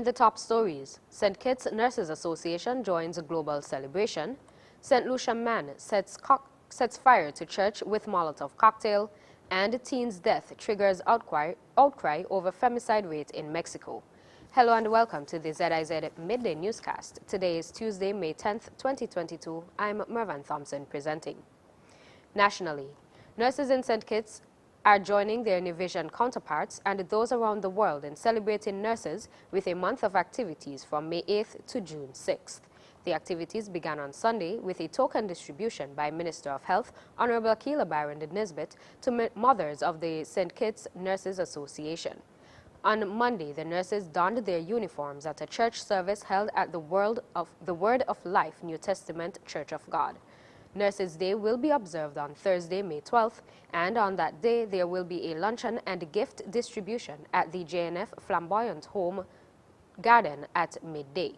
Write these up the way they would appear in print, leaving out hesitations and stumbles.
the top stories, St. Kitts Nurses Association joins a global celebration. St. Lucia man sets fire to church with Molotov cocktail. And teen's death triggers outcry over femicide rate in Mexico. Hello and welcome to the ZIZ Midday newscast. Today is Tuesday, May 10th, 2022. I'm Mervan Thompson presenting. Nationally, nurses in St. Kitts are joining their Univision counterparts and those around the world in celebrating nurses with a month of activities from May 8th to June 6th. The activities began on Sunday with a token distribution by Minister of Health, Honorable Akila Byron Nisbet, to mothers of the St. Kitts Nurses Association. On Monday, the nurses donned their uniforms at a church service held at the Word of Life New Testament Church of God. Nurses Day will be observed on Thursday, May 12th, and on that day there will be a luncheon and gift distribution at the JNF Flamboyant Home Garden at midday.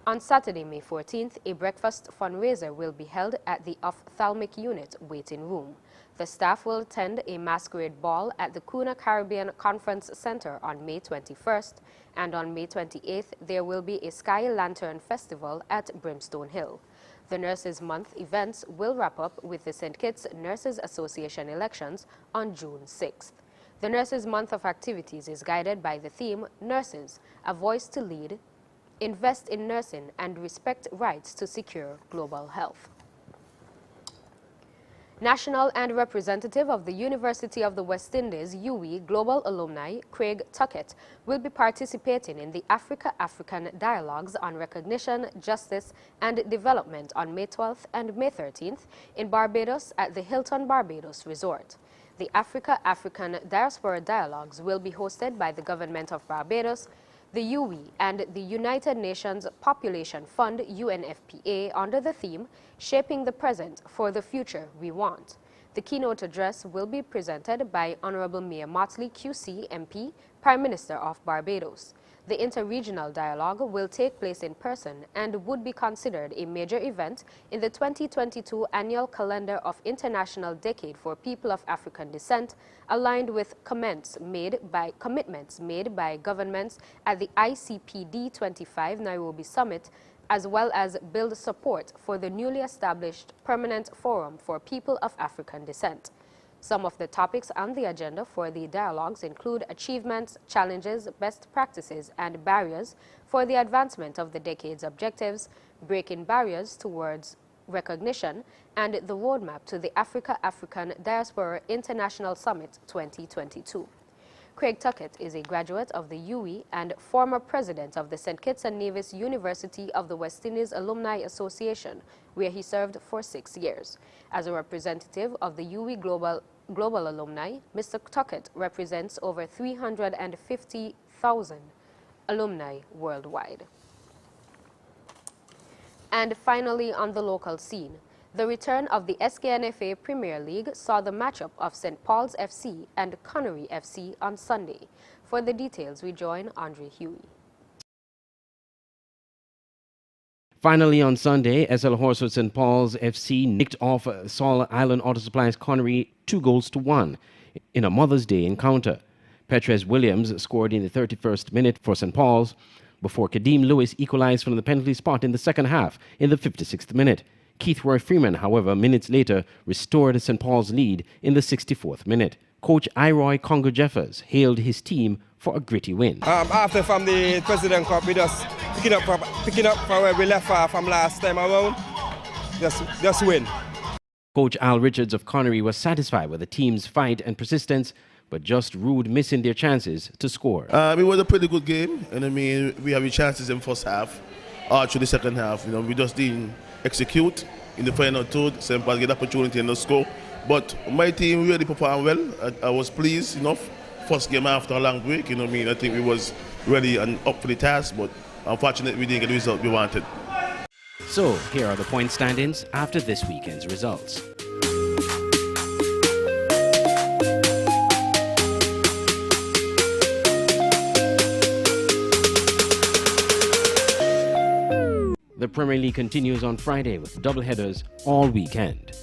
On Saturday, May 14th, a breakfast fundraiser will be held at the Ophthalmic Unit waiting room. The staff will attend a masquerade ball at the Kuna Caribbean Conference Center on May 21st, and on May 28th, there will be a Sky Lantern Festival at Brimstone Hill. The Nurses Month events will wrap up with the St. Kitts Nurses Association elections on June 6th. The Nurses Month of activities is guided by the theme, Nurses, a voice to lead, invest in nursing, and respect rights to secure global health. National and representative of the University of the West Indies, UWI Global Alumni, Craig Tuckett, will be participating in the African Dialogues on Recognition, Justice, and Development on May 12th and May 13th in Barbados at the Hilton Barbados Resort. The African Diaspora Dialogues will be hosted by the Government of Barbados, the UWI, and the United Nations Population Fund, UNFPA, under the theme, Shaping the Present for the Future We Want. The keynote address will be presented by Honorable Mayor Motley QC MP, Prime Minister of Barbados. The interregional dialogue will take place in person and would be considered a major event in the 2022 annual calendar of International Decade for People of African Descent, aligned with commitments made by governments at the ICPD 25 Nairobi Summit, as well as build support for the newly established Permanent Forum for People of African Descent. Some of the topics on the agenda for the dialogues include achievements, challenges, best practices, and barriers for the advancement of the decade's objectives, breaking barriers towards recognition, and the roadmap to the African Diaspora International Summit 2022. Craig Tuckett is a graduate of the UWI and former president of the St. Kitts and Nevis University of the West Indies Alumni Association, where he served for 6 years. As a representative of the UWI Global Alumni, Mr. Tuckett represents over 350,000 alumni worldwide. And finally, on the local scene, the return of the SKNFA Premier League saw the matchup of St. Paul's FC and Connery FC on Sunday. For the details, we join Andre Huey. Finally, on Sunday, SL Horswood St. Paul's FC nicked off Saul Island Auto Supply's Connery 2-1 in a Mother's Day encounter. Petres Williams scored in the 31st minute for St. Paul's before Kadeem Lewis equalized from the penalty spot in the second half in the 56th minute. Keith Roy Freeman, however, minutes later restored St. Paul's lead in the 64th minute. Coach Iroy Congo Jeffers hailed his team for a gritty win. After from the President Cup, we just picking up from where we left from last time around. Just win. Coach Al Richards of Connery was satisfied with the team's fight and persistence, but just rued missing their chances to score. It was a pretty good game, and I mean, we have the chances in the first half, through the second half. You know, we just didn't execute in the final third. St. Paul get the opportunity and not score. But my team really performed well. I was pleased enough. First game after a long break, you know what I mean? I think we was ready and up for the task, but unfortunately we didn't get the result we wanted. So here are the point standings after this weekend's results. The Premier League continues on Friday with doubleheaders all weekend.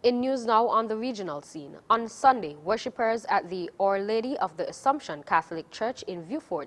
In news now on the regional scene, on Sunday, worshippers at the Our Lady of the Assumption Catholic Church in Vieux Fort